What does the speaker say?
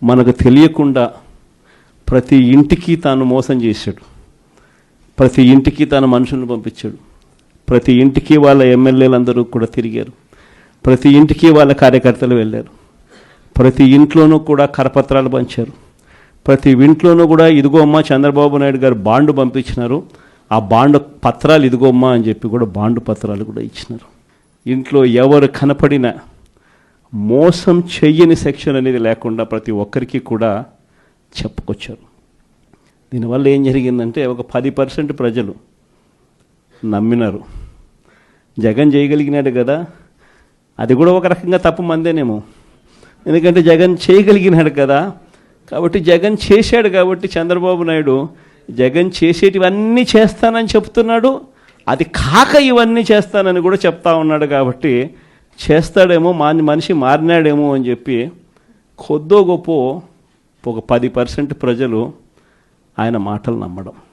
మనకు తెలియకుండా ప్రతి ఇంటికి తాను మోసం చేశాడు, ప్రతి ఇంటికి తాను మనుషులను పంపించాడు, ప్రతి ఇంటికి వాళ్ళ ఎమ్మెల్యేలందరూ కూడా తిరిగారు, ప్రతి ఇంటికి వాళ్ళ కార్యకర్తలు వెళ్ళారు, ప్రతి ఇంట్లోనూ కూడా కరపత్రాలు పంచారు, ప్రతి ఇంట్లోనూ కూడా ఇదిగో అమ్మ చంద్రబాబు నాయుడు గారు బాండు పంపించినారు, ఆ బాండు పత్రాలు ఇదిగో అమ్మ అని చెప్పి కూడా బాండు పత్రాలు కూడా ఇచ్చినారు. ఇంట్లో ఎవరు కనపడినా మోసం చెయ్యని సెక్షన్ అనేది లేకుండా ప్రతి ఒక్కరికి కూడా చెప్పుకొచ్చారు. దీనివల్ల ఏం జరిగిందంటే ఒక 10% ప్రజలు నమ్మినారు. జగన్ చేయగలిగినాడు కదా, అది కూడా ఒక రకంగా తప్పు మందేనేమో, ఎందుకంటే జగన్ చేయగలిగినాడు కదా, కాబట్టి జగన్ చేశాడు కాబట్టి చంద్రబాబు నాయుడు జగన్ చేసేటివన్నీ చేస్తానని చెప్తున్నాడు, అది కాక ఇవన్నీ చేస్తానని కూడా చెప్తా ఉన్నాడు, కాబట్టి చేస్తాడేమో మనిషి మారినాడేమో అని చెప్పి కొద్దో గొప్ప ఒక 10% ప్రజలు ఆయన మాటలు నమ్మడం.